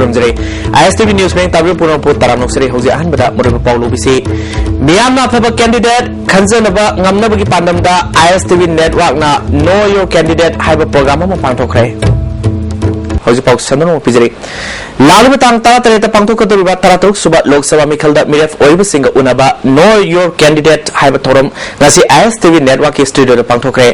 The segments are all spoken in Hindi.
खुरमजरे ISTV न्यूज में ताबे पुरम पो ताराम नोक्सरे हौजे अहनबदा मरुब पाउलो बिसे मियामना फबा candidate खंजनबा ngamnabagi pandamda ISTV network na know your candidate haiba program ma pangthokre हौजे पाउ सननो पिजरे लालुब तांग तारा तरेता पांथोकदरिबा तारातुक सुबा लोकसभा मिखलदा मिरेफ ओइब सिंग उनाबा नो योर कैंडिडेट हाइब थोरम ngasi ISTV network की स्टूडियो पांथोकरे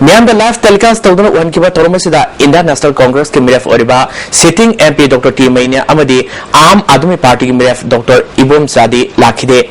मियामदा लाइव टेलीकास्ट तौदन वनकिबा थोरमसिदा इंडियन नेशनल कांग्रेस के मिरेफ ओरिबा sitting MP doctor T Meinya अमदी आम आदमी पार्टी की मिरेफ डॉक्टर इबोम सादी लाखिदे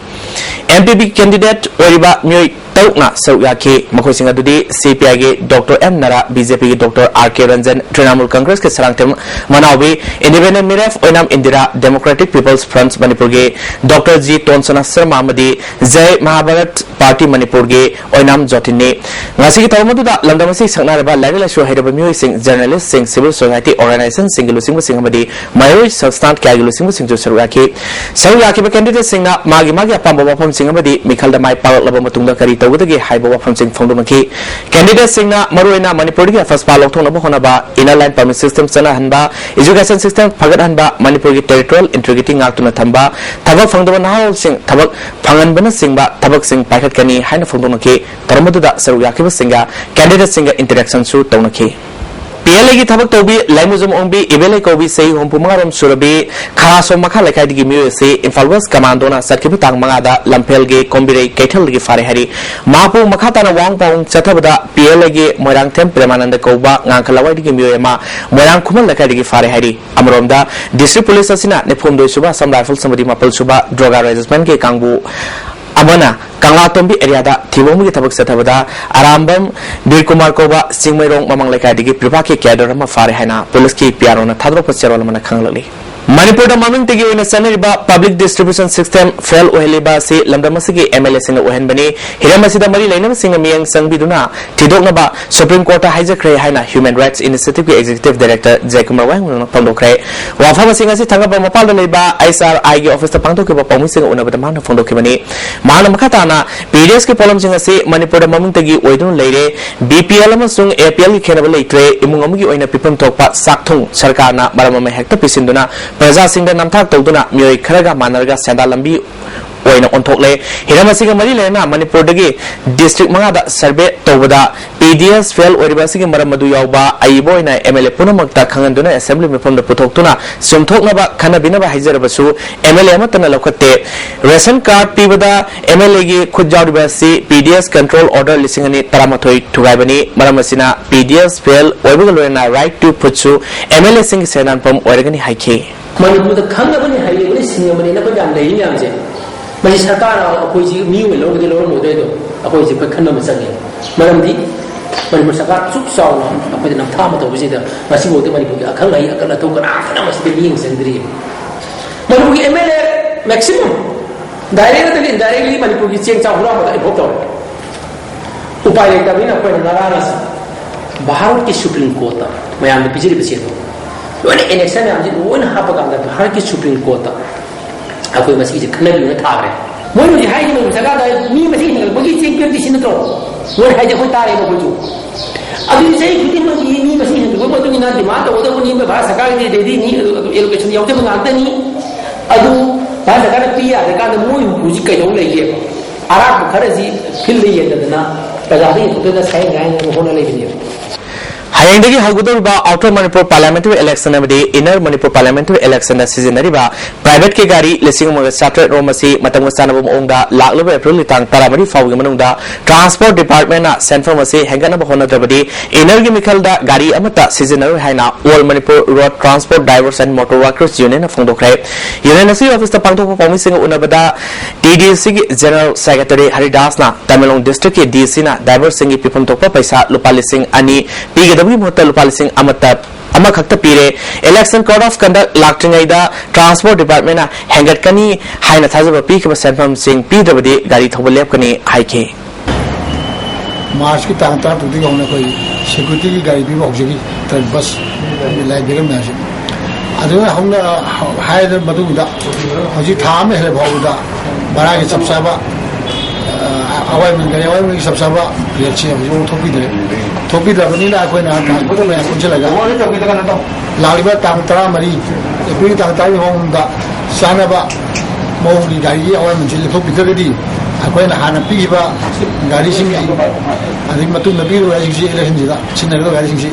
MPP कैंडिडेट ओरिबा म्योय तौना सौयाके मखोसिंग अदुदी CPI के डॉक्टर M नरा BJP के डॉक्टर RK रंजन तृणमूल कांग्रेस के सरांगतम मनावी इंडिपेंडेंट मिरेफ Oinam Indira democratic people's front Manipur के डॉक्टर जी टोनसना शर्मा मदी जय महाभारत पार्टी मणिपुर के ओइनाम जोतिने ngasi ki tawmadu da lamdamasi saknaraba lagilashu hairaba miyoi sing journalist sing civil society organization sing lusing sing amadi mayoi substant kya lusing sing jo saruyaki ba candidate sing na magi apamba wafam sing amadi mikhalda mai pawak laba matungda kari tawdagi haiba wafam sing phongdomaki candidate sing na maruina manipur gi first pa lokthong na honaba inner line permit system sana hanba education system phagat hanba manipur gi territorial integrity ngaktuna thamba thabak phongdaba nahol sing thabak phanganbana sing ba thabak sing paikhat kani haina phongdomaki taramadu da saruyaki सिंगा कैंडिडेट सिंगा इंटरेक्शन सु तौनखी PLA की थबक तौबी लाइमुजुम ओंबी इबेले कोबी से होमपुमारम सुरबी खरासो मखा लेखाई दिगी म्यू से इंफाल वेस्ट कमांडोना सकिबि तांग मंगादा लंफेल गे कोम्बिरे कैथल गी फारे हरी मापु मखा ताना वांग पाउंग चथबदा PLA गे मोरांग थेम प्रेमानंद कौबा ngankhalawa दिगी म्यू एमा मोरांग खुमल लेखाई दिगी फारे हरी अमरोमदा डिस्ट्रिक्ट पुलिस असिना नेफुम दोय सुबा सम राइफल समबदी मपल सुबा ड्रग रेजिस्टमेंट के कांगबु अमना कांगलातोंबी एरियादा थिबोमगी थबक सथबदा आरामबम बीर कुमार कोबा सिंगमैरोंग ममंग लेखाइदिगी प्रिभा के कैडर म फारे हैना पुलिस की पियारोना थाद्रोप चेरोल मन खंगलली मणिपुर ममिंग तगी ओइना सनरिबा पब्लिक डिस्ट्रीब्यूशन सिस्टम फेल ओहेलिबा से लमदमसगी MLA सिंग ओहेनबनी हिरमसिदा मरी लेनम सिंग मियंग संगबिदुना थिदोकनबा सुप्रीम कोर्ट हाइजखरे हैना ह्यूमन राइट्स इनिशिएटिव के एग्जीक्यूटिव डायरेक्टर जयकुमार वांग पंदोखरे वाफा सिंग असि थंगबा मपाल लेबा ISRI के ऑफिस पंदोखबा पौमी सिंग उनबदा मान फोंदोखबनी मान मखताना PDS के पोलम सिंग असि मणिपुर ममिंग तगी ओइदुन लेरे BPL अमसुंग APL की खेनबा लेत्रे इमुंग अमगी ओइना पिपम थोकपा साखथुंग सरकारना मरम हेक्ता पिसिंदुना प्रजा सिंह नमथाक तौदुना म्योय खरगा मानरगा सेंदा लंबी ओइना ओंथोकले हिरमसिग मरी लेना मणिपुर दगी डिस्ट्रिक्ट मंगादा सर्वे तौबदा PDS फेल ओरिबासिग मरम मदु यावबा आइबोइना MLA पुनमक्ता खंगनदुना असेंबली मिफमदा पुथोकतुना सुमथोकनबा खनबिनबा हाइजरबसु MLA अमतना लखते रेशन कार्ड पीबदा MLA गी खुदजाउदिबासि PDS कंट्रोल ऑर्डर लिसिंगनी तरामथोय थुगाइबनी मरमसिना PDS फेल ओइबगा लोयना राइट टू पुत्सु MLA सिंग सेनानपम ओरगनी हाइखे मणिपुर खंगबनी हाइबनी सिंगबनी नबगाम लेइ म्यामजे मजी सरकार अखोइजी मिउ लोगदि लोर मोदेदो अखोइजी खन्नम संगे मरमदी मणिपुर सरकार सुख साउना अखोइ नमथा मतोबजिदा मसी मोदे मणिपुर अखंग हाइ अकल तो कना कना मसी मिंग संगदरी Manipur MLA maximum directly indirectly Manipur की चेंग चाहुरा मत इभोट तो उपाय लेता बिना कोइ नारास भारत की सुप्रीम कोर्ट मयाम पिजिरि बसेदो लोने इलेक्शन में हमजी लोन हापगाम भारत की सुप्रीम कोर्ट अखोइ मसी जे खनल न थारे मोय मुझे हाइ में सरकार दा मी मसी ने बगी चेंग कर दिसिन तो वो हाइ जे कोइ तारे न कोजु अभी से खुदी में मी मसी ने वो तो ना दिमाग तो वो नी में भारत सरकार ने दे दी नी एलोकेशन यावते में नाते नी अदु भारत सरकार पिया रे का मोय मुझे कयो लेगे आराब खरजी फिल ले येदना प्रजादी तो दा साइ गाय ने होना लेगे हायंगदगी हगुदरबा आउटर मणिपुर पार्लियामेंट्री इलेक्शन अमदी इनर मणिपुर पार्लियामेंट्री इलेक्शन सिजनरिबा प्राइवेट के गाड़ी लिसिंग मोग साट्रेट रोमसी मतंग सानब मोंगदा लाखलब एप्रिल लितांग तारामरी फावगी मनुंगदा ट्रांसपोर्ट डिपार्टमेंट ना सेंट्रल मसी हेंगनब होनद्रबदी इनर गी मिखलदा गाड़ी अमता सिजनर हाइना all Manipur road transport drivers and motor workers union फोंदोखरे यूनियन असि ऑफिस ता पांगथोक पौमी सिंग उनबदा TDC की जनरल सेक्रेटरी हरिदास ना तमिलनाडु डिस्ट्रिक्ट के DC ना ड्राइवर्स सिंग पिपम तोप पैसा लुपा लिसिंग अनि पीगे मोहता लुपा लिसिंग अमखक्त पीरे इलेक्शन कोड ऑफ कंडक्ट लाक्ट्रिंगैदा ट्रांसपोर्ट डिपार्टमेंट हेंगटकनी हाइना थाजब पीखब सेंफम सिंग पीदबदी गाड़ी थोब लेपकनी हाइखे मार्च की तांग तार तुदी गौना कोई सिक्योरिटी की गाड़ी भी होजगी तर बस लाइब्रेरी में अदु हमना हाइदर मदुदा हजि थाम है भौदा बड़ा के सबसाबा अवाई में गए अवाई में सबसाबा रेची हम थोपी दे ꯊꯣꯛꯄꯤꯗ꯭ꯔꯕꯅꯤꯅ ꯑꯩꯈꯣꯏꯅ ꯇ꯭ꯔꯥꯟꯁꯄꯣꯔꯠꯇ ꯃꯌꯥꯝ ꯄꯨꯟꯁꯤꯜꯂꯒ ꯂꯥꯛꯂꯤꯕ ꯇꯥꯡ 13 ꯑꯦꯄ꯭ꯔꯤꯜ ꯇꯥꯡ 13 ꯆꯥꯅꯕ ꯃꯑꯣꯡꯒꯤ ꯒꯥꯔꯤꯒꯤ ꯑꯋꯥꯃꯟꯁꯤ ꯂꯦꯞꯊꯣꯛꯄꯤꯗ꯭ꯔꯒꯗꯤ ꯑꯩꯈꯣꯏꯅ ꯍꯥꯟꯅ ꯄꯤꯈꯤꯕ ꯒꯥꯔꯤꯁꯤꯡ ꯑꯗꯒꯤ ꯃꯇꯨꯡꯗ ꯄꯤꯔꯤꯕ ꯒꯥꯔꯤꯁꯤꯡꯁꯤ ꯏꯂꯦꯛꯁꯟꯁꯤꯗ ꯁꯤꯖꯤꯟꯅꯔꯤꯕ ꯒꯥꯔꯤꯁꯤꯡꯁꯤ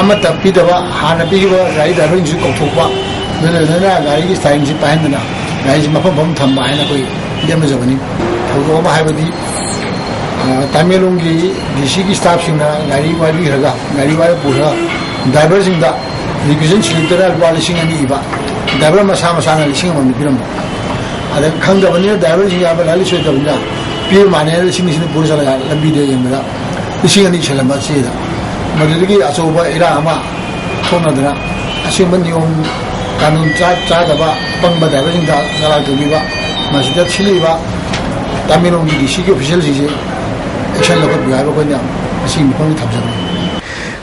ꯑꯃꯠꯇ ꯄꯤꯗꯕ ꯍꯥꯟꯅ ꯄꯤꯈꯤꯕ ꯒꯥꯔꯤ ꯗ꯭ꯔꯥꯏꯚꯔꯁꯤꯡꯁꯨ ꯀꯧꯊꯣꯛꯄ ꯂꯣꯏꯅꯅ ꯒꯥꯔꯤꯒꯤ ꯁ꯭ꯇꯥꯏꯜꯁꯤ ꯄꯥꯏꯍꯟꯗꯅ ꯒꯥꯔꯤꯁꯤ ꯃꯐꯝ ꯊꯝꯕ ꯍꯥꯏꯅ ꯑꯩꯈꯣꯏ ꯂꯦꯝꯅꯖꯕꯅꯤ ꯊꯧꯗꯣꯛ ꯑꯃ ꯍꯥꯏꯕꯗꯤ ꯇꯃꯦꯡꯂꯣꯡꯒꯤ ꯗꯤꯁꯤꯒꯤ ꯁ꯭ꯇꯥꯐꯁꯤꯡꯅ ꯒꯥꯔꯤ ꯋꯥꯏꯕꯤꯈ꯭ꯔꯒ ꯒꯥꯔꯤ ꯋꯥꯏꯕ ꯄꯨꯔꯒ ꯗ꯭राꯏꯚꯔꯁꯤꯡꯗ ꯔꯤꯀ꯭ꯋꯤꯖꯟ ꯁ꯭ꯂꯤꯞꯇꯅ ꯂꯨꯄꯥ 2,000 이바 ꯗ꯭ꯔꯥꯏꯚꯔ ꯃꯁꯥ ꯃꯁꯥꯅ 1,000 ꯄꯤꯔꯝꯕ ꯑꯗ ꯈꯪꯗꯕꯅꯤꯅ ꯗ꯭ꯔꯥꯏꯚꯔꯁꯤꯡ ꯌꯥꯕ ꯂꯥꯏꯔꯤꯛ ꯁꯣꯏꯗꯕꯅꯤꯅ ꯄꯤꯕ ꯃꯥꯟꯅꯦ 2,000 ꯄꯨꯔ ꯆꯠꯂꯒ ꯂꯝꯕꯤꯗ ꯌꯦꯡꯕꯗ 2,000 ꯏꯁꯜꯂꯝꯕ ꯆꯦꯗ ꯃꯗꯨꯗꯒꯤ ꯑꯆꯧꯕ ꯏꯔꯥꯡ ꯑꯃ ꯊꯣꯛꯅꯗꯅ ꯑꯁꯤꯒꯨꯝꯕ ꯅꯤꯌꯣꯝ ꯀꯥꯅꯨꯟ ꯆꯥꯗꯕ ꯑꯄꯪꯕ ꯗ꯭राꯏꯚꯔꯁꯤꯡꯗ ꯆꯂꯥꯏ ꯇꯧꯕꯤꯕ ꯃꯁꯤꯗ ꯁꯤꯜꯂꯤꯕ ꯇꯃꯦꯡꯂꯣꯡꯒꯤ ꯗꯤꯁꯤꯒꯤ ꯑꯣꯐꯤꯁꯤꯌꯦꯜꯁꯤꯡꯁꯦ 액션 ꯂꯧꯈꯠꯄꯤꯌꯨ ꯍꯥꯏꯕ ꯑꯩꯈꯣꯏꯅ ꯑꯁꯤꯒꯤ ꯃꯐꯝꯗ ꯊꯝꯖꯕꯅꯤ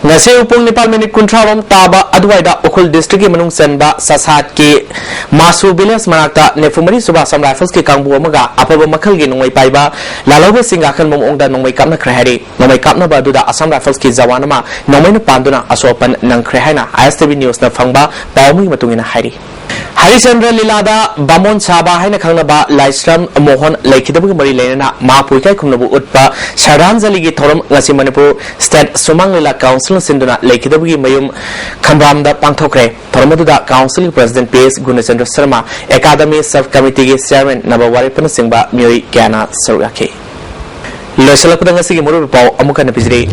ngasi upung Nepal minute kuntrarom taba adwaida ukul district manung senba sasat ki masu village manakta nefumari suba sam rifles ki kangbu amaga apaba makhal gi nongmai paiba lalobe singa khan mom ongda nongmai kapna khrehari nongmai kapna ba duda asam rifles ki jawan ma nongmai na panduna asopan nang khrehaina ISTV news na phangba pawmi matungina hairi Harichandra Lilada Bamon Saba haina khangnaba Laisram Mohan laikhidabu mari lena ma puikai khumnabu utpa Sharanjali gi thoram ngasi Manipur State Sumang Lila Council sinduna laikhidabu gi mayum khambamda pangthokre thoramaduda Council President PS Gunachandra Sharma Academy Sub Committee gi Chairman Nabawari Panasingba Myoi Kyana Saruyake Losalakudang ngasi gi muru pau amuka na pijri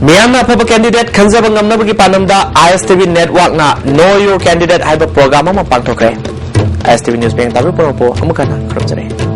Myanmar Papa candidate Khanjaba ngamnabagi panamda ISTV network na Know Your Candidate haiba program ama pangthokre ISTV news beng tabu po amuka na khromjare